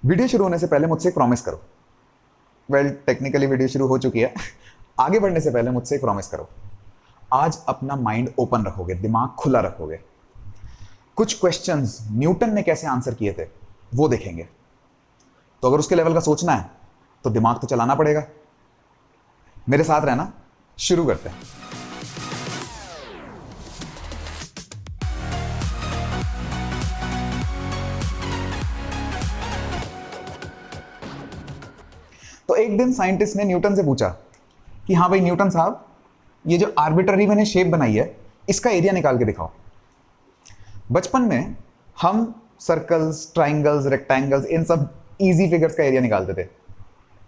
Video शुरू होने से पहले मुझसे एक प्रॉमिस करो। टेक्निकली वीडियो शुरू हो चुकी है। आगे बढ़ने से पहले मुझसे एक प्रॉमिस करो। आज अपना माइंड ओपन रखोगे, दिमाग खुला रखोगे। कुछ क्वेश्चंस न्यूटन ने कैसे आंसर किए थे वो देखेंगे। तो अगर उसके लेवल का सोचना है तो दिमाग तो चलाना पड़ेगा। मेरे साथ रहना, शुरू करते हैं। तो एक दिन साइंटिस्ट ने न्यूटन से पूछा कि हाँ भाई न्यूटन साहब, ये जो आर्बिट्ररी मैंने शेप बनाई है इसका एरिया निकाल के दिखाओ। बचपन में हम सर्कल्स, ट्राइंगल्स, रेक्टेंगल्स, इन सब इजी फिगर्स का एरिया निकालते थे।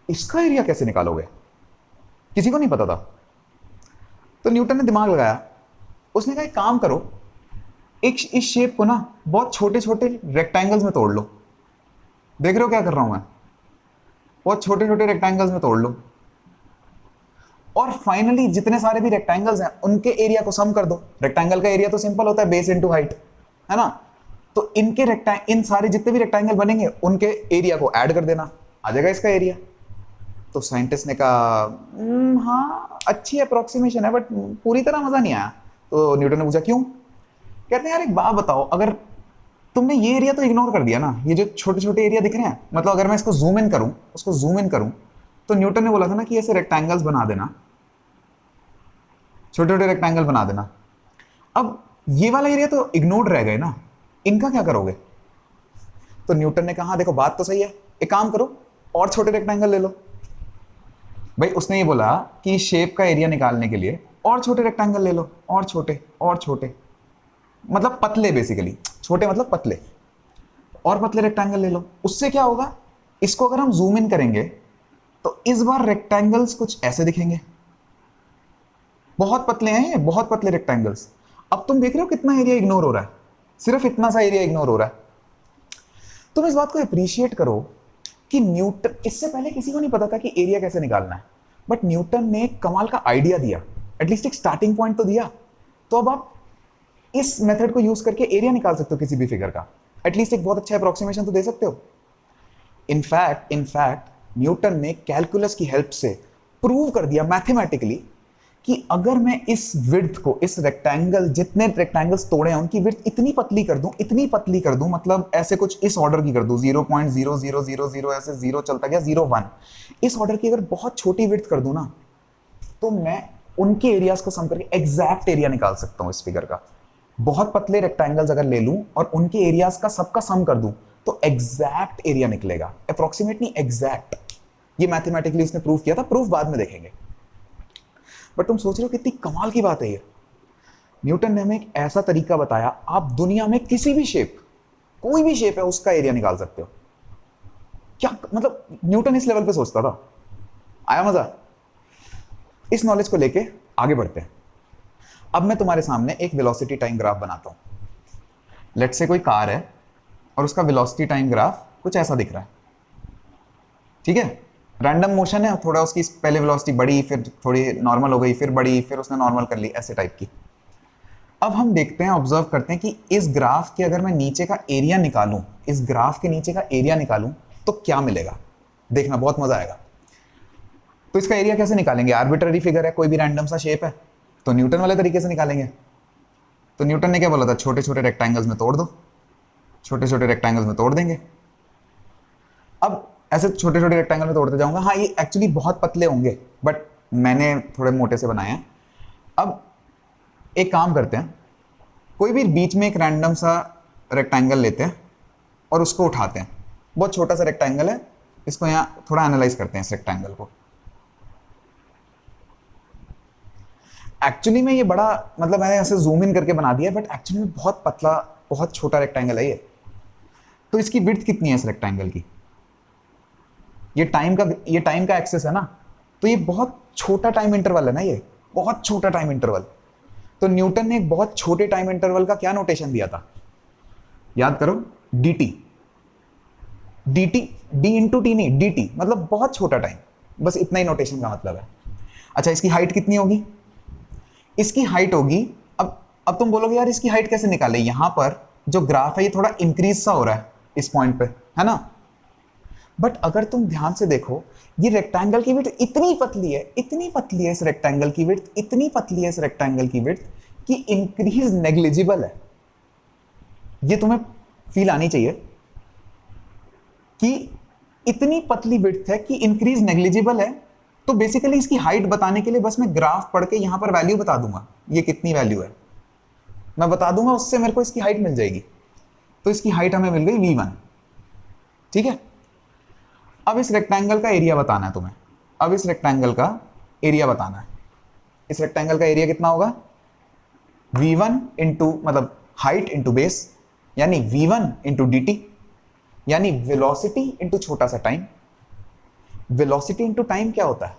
इसका एरिया कैसे निकालोगे? किसी को नहीं पता था। तो न्यूटन ने दिमाग लगाया। उसने कहा एक काम करो, एक इस शेप को ना बहुत छोटे छोटे रेक्टेंगल्स में तोड़ लो। देख रहे हो क्या कर रहा हूं मैं? बहुत छोटे छोटे रेक्टेंगल्स में तोड़ लो और फाइनली जितने सारे भी रेक्टेंगल्स हैं उनके एरिया को सम कर दो। रेक्टेंगल का एरिया तो सिंपल होता है, बेस इनटू हाइट, है ना? तो इन सारे जितने भी रेक्टेंगल बनेंगे उनके एरिया को ऐड कर देना, आ जाएगा इसका एरिया। तो साइंटिस्ट ने कहा हाँ अच्छी अप्रोक्सीमेशन है बट पूरी तरह मजा नहीं आया। तो न्यूटन ने पूछा क्यों? कहते हैं यार एक बात बताओ, अगर तुमने ये एरिया तो इग्नोर कर दिया ना, ये जो छोटे छोटे एरिया दिख रहे हैं, मतलब अगर मैं इसको जूम इन करूं, उसको जूम इन करूं, तो न्यूटन ने बोला था ना कि ऐसे रेक्टेंगल्स बना देना, छोटे छोटे रेक्टेंगल बना देना। अब ये वाला एरिया तो इग्नोर्ड रह गए ना, इनका क्या करोगे? तो न्यूटन ने कहा देखो बात तो सही है, एक काम करो और छोटे रेक्टेंगल ले लो। भाई उसने ये बोला कि शेप का एरिया निकालने के लिए और छोटे रेक्टेंगल ले लो, और छोटे और छोटे, मतलब पतले, बेसिकली छोटे मतलब पतले, और पतले रेक्टेंगल ले लो। उससे क्या होगा, इसको अगर हम जूम इन करेंगे तो इस बार रेक्टेंगल्स कुछ ऐसे दिखेंगे। बहुत पतले हैं ये, बहुत पतले रेक्टेंगल्स। अब तुम देख रहे हो कितना एरिया इग्नोर हो रहा है, सिर्फ इतना सा एरिया इग्नोर हो रहा है। तुम इस बात को अप्रिशिएट करो कि न्यूटन, इससे पहले किसी को नहीं पता था कि एरिया कैसे निकालना है, बट न्यूटन ने कमाल का आइडिया दिया, एटलीस्ट एक स्टार्टिंग पॉइंट तो दिया। तो अब आप इस मेथड को यूज करके एरिया निकाल सकते हो किसी भी फिगर का, एटलीस्ट एक बहुत अच्छा अप्रोक्सीमेशन तो दे सकते हो। इनफैक्ट न्यूटन ने कैलकुलस की हेल्प से प्रूव कर दिया मैथमेटिकली कि अगर मैं इस विड्थ को, इस रेक्टेंगल, जितने रेक्टेंगल्स तोड़े हैं उनकी विड्थ इतनी पतली कर दूं, इतनी पतली कर दूं, मतलब ऐसे कुछ इस ऑर्डर की कर दूं, 0.0000 ऐसे जीरो चलता गया, 0.1, इस ऑर्डर की अगर बहुत छोटी विड्थ कर दूं ना, तो मैं उनके एरियाज को सम करके एग्जैक्ट एरिया निकाल सकता हूं इस फिगर का। बहुत पतले रेक्टेंगल्स अगर ले लूं और उनके एरियाज का सबका सम कर दूं तो एग्जैक्ट एरिया निकलेगा, अप्रोक्सीमेट नहीं, एग्जैक्ट। ये मैथमेटिकली उसने प्रूव किया था, प्रूफ बाद में देखेंगे। बट तुम सोच रहे हो कितनी कमाल की बात है ये। न्यूटन ने हमें एक ऐसा तरीका बताया, आप दुनिया में किसी भी शेप, कोई भी शेप है उसका एरिया निकाल सकते हो। क्या मतलब, न्यूटन इस लेवल पे सोचता था। आया मजा? इस नॉलेज को लेके आगे बढ़ते हैं। अब मैं तुम्हारे सामने एक वेलोसिटी टाइम ग्राफ बनाता हूं। लेट्स से कोई कार है और उसका वेलोसिटी टाइम ग्राफ कुछ ऐसा दिख रहा है, ठीक है? रैंडम मोशन है, थोड़ा उसकी पहले वेलोसिटी बढ़ी, फिर थोड़ी नॉर्मल हो गई, फिर बढ़ी, फिर उसने नॉर्मल कर ली, ऐसे टाइप की। अब हम देखते हैं, ऑब्जर्व करते हैं कि इस ग्राफ के अगर मैं नीचे का एरिया निकालूं, इस ग्राफ के नीचे का एरिया निकालूं तो क्या मिलेगा। देखना बहुत मजा आएगा। तो इसका एरिया कैसे निकालेंगे? आर्बिट्ररी फिगर है, कोई भी रैंडम सा शेप है, तो न्यूटन वाले तरीके से निकालेंगे। तो न्यूटन ने क्या बोला था, छोटे छोटे रेक्टेंगल्स में तोड़ दो, छोटे छोटे रेक्टेंगल्स में तोड़ देंगे। अब ऐसे छोटे छोटे रेक्टेंगल में तोड़ते जाऊंगा। हाँ ये एक्चुअली बहुत पतले होंगे बट मैंने थोड़े मोटे से बनाए हैं। अब एक काम करते हैं, कोई भी बीच में एक रैंडम सा रेक्टेंगल लेते हैं और उसको उठाते हैं। बहुत छोटा सा रेक्टेंगल है, इसको यहाँ थोड़ा एनालाइज करते हैं इस रेक्टेंगल को। एक्चुअली में ये बड़ा, मतलब मैंने ऐसे जूम इन करके बना दिया बट एक्चुअली में बहुत पतला, बहुत छोटा रेक्टेंगल है ये। तो इसकी विड्थ कितनी है इस रेक्टेंगल की? ये टाइम का एक्सेस है ना, तो ये बहुत छोटा टाइम इंटरवल है ना, ये बहुत छोटा टाइम इंटरवल। तो न्यूटन ने एक बहुत छोटे टाइम इंटरवल का क्या नोटेशन दिया था, याद करो, dt, d इंटू टी नहीं, dt, मतलब बहुत छोटा टाइम, बस इतना ही नोटेशन का मतलब है। अच्छा इसकी हाइट कितनी होगी? इसकी हाइट होगी, अब तुम बोलोगे यार इसकी हाइट कैसे निकाले, यहां पर जो ग्राफ है ये थोड़ा इंक्रीज सा हो रहा है इस पॉइंट पे, है ना? बट अगर तुम ध्यान से देखो, ये रेक्टेंगल की विड्थ इतनी पतली है, इतनी पतली है इस रेक्टेंगल की विड्थ, इतनी पतली है इस रेक्टेंगल की विड्थ कि इंक्रीज नेग्लिजिबल है। ये तुम्हें फील आनी चाहिए कि इतनी पतली विड्थ है कि इंक्रीज नेग्लिजिबल है। तो बेसिकली इसकी हाइट बताने के लिए बस मैं ग्राफ पढ़ के यहां पर वैल्यू बता दूंगा, ये कितनी वैल्यू है मैं बता दूंगा, उससे मेरे को इसकी हाइट मिल जाएगी। तो इसकी हाइट हमें मिल गई v1, ठीक है। अब इस रेक्टेंगल का एरिया बताना है तुम्हें, अब इस रेक्टेंगल का एरिया बताना है। इस रेक्टेंगल का एरिया कितना होगा, v1 इंटू मतलब हाइट इंटू बेस, यानी v1 इंटू dt, यानी वेलोसिटी इंटू छोटा सा टाइम। वेलोसिटी इंटू टाइम क्या होता है,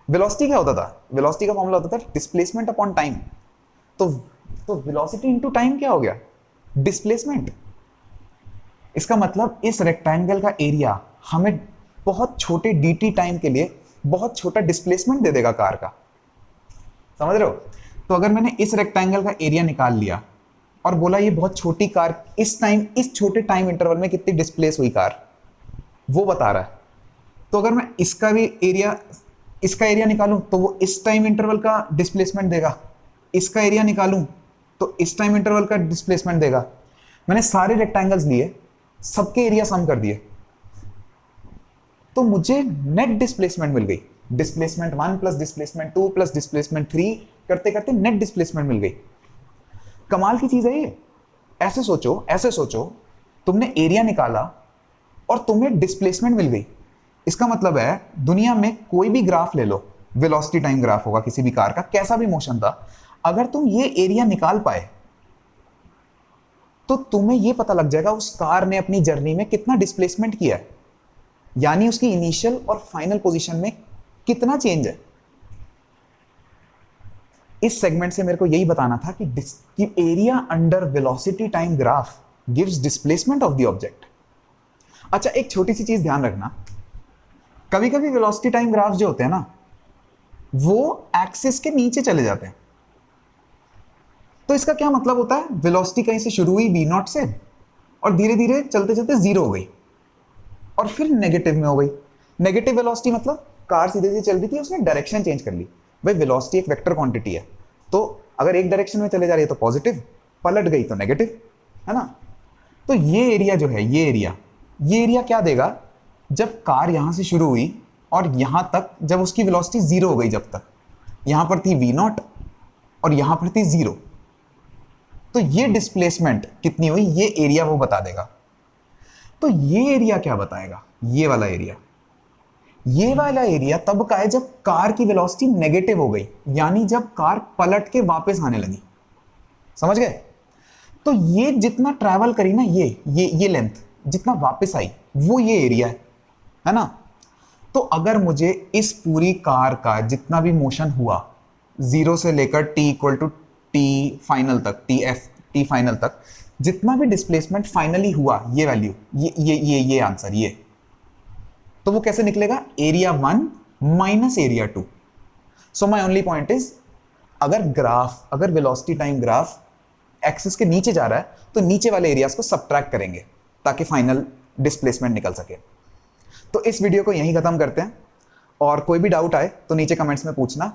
वेलोसिटी क्या होता था, वेलोसिटी का फॉर्मूला होता था डिस्प्लेसमेंट अपॉन टाइम। तो वेलोसिटी इंटू टाइम क्या हो गया, डिस्प्लेसमेंट। इसका मतलब इस रेक्टेंगल का एरिया हमें बहुत छोटे dt टाइम के लिए बहुत छोटा डिस्प्लेसमेंट दे देगा कार का, समझ रहे हो। तो अगर मैंने इस रेक्टेंगल का एरिया निकाल लिया और बोला ये बहुत छोटी कार इस टाइम, इस छोटे टाइम इंटरवल में कितनी डिस्प्लेस हुई कार, वो बता रहा है। तो अगर मैं इसका भी एरिया, इसका एरिया निकालूं तो वो इस टाइम इंटरवल का डिस्प्लेसमेंट देगा, इसका एरिया निकालूं तो इस टाइम इंटरवल का डिस्प्लेसमेंट देगा। मैंने सारे रेक्टेंगल्स लिए, सबके एरिया सम कर दिए, तो मुझे नेट डिस्प्लेसमेंट मिल गई। Displacement 1 plus displacement 2 plus displacement 3 करते करते नेट डिस्प्लेसमेंट मिल गई। कमाल की चीज है ये। ऐसे सोचो, ऐसे सोचो, तुमने एरिया निकाला और तुम्हें डिस्प्लेसमेंट मिल गई। इसका मतलब है दुनिया में कोई भी ग्राफ ले लो, वेलोसिटी टाइम ग्राफ होगा किसी भी कार का, कैसा भी मोशन था, अगर तुम ये एरिया निकाल पाए तो तुम्हें ये पता लग जाएगा उस कार ने अपनी जर्नी में कितना डिस्प्लेसमेंट किया है, यानी उसकी इनिशियल और फाइनल पोजीशन में कितना चेंज है। इस सेगमेंट से मेरे को यही बताना था कि area under velocity time graph gives displacement of the object. अच्छा, एक छोटी सी चीज ध्यान रखना, कभी कभी वेलोसिटी टाइम ग्राफ जो होते हैं ना, वो एक्सिस के नीचे चले जाते हैं। तो इसका क्या मतलब होता है, वेलोसिटी कहीं से शुरू हुई v0 से और धीरे धीरे चलते चलते जीरो हो गई और फिर नेगेटिव में हो गई। नेगेटिव वेलोसिटी मतलब कार सीधे सीधे चल रही थी, उसने डायरेक्शन चेंज कर ली। भाई वेलोसिटी एक वेक्टर क्वांटिटी है, तो अगर एक डायरेक्शन में चले जा रही है तो पॉजिटिव, पलट गई तो नेगेटिव, है ना। तो ये एरिया जो है, ये एरिया क्या देगा, जब कार यहां से शुरू हुई और यहां तक जब उसकी वेलोसिटी जीरो हो गई, जब तक यहां पर थी v0 और यहां पर थी जीरो, तो ये डिस्प्लेसमेंट कितनी हुई, ये एरिया वो बता देगा। तो ये एरिया क्या बताएगा, ये वाला एरिया, ये वाला एरिया तब का है जब कार की वेलोसिटी नेगेटिव हो गई, यानी जब कार पलट के वापस आने लगी, समझ गए। तो ये जितना ट्रैवल करी ना, ये लेंथ जितना वापस आई, वो ये एरिया है ना। तो अगर मुझे इस पूरी कार का जितना भी मोशन हुआ, जीरो से लेकर t equal to T final तक, टी फाइनल तक जितना भी डिस्प्लेसमेंट फाइनली हुआ, ये वैल्यू, ये आंसर, ये तो वो कैसे निकलेगा, area 1 minus area 2। So my only point is, अगर वेलोसिटी टाइम ग्राफ एक्सिस के नीचे जा रहा है तो नीचे वाले एरियाज को सबट्रैक्ट करेंगे ताकि फाइनल डिस्प्लेसमेंट निकल सके। तो इस वीडियो को यहीं खत्म करते हैं, और कोई भी डाउट आए तो नीचे कमेंट्स में पूछना,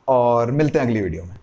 और मिलते हैं अगली वीडियो में।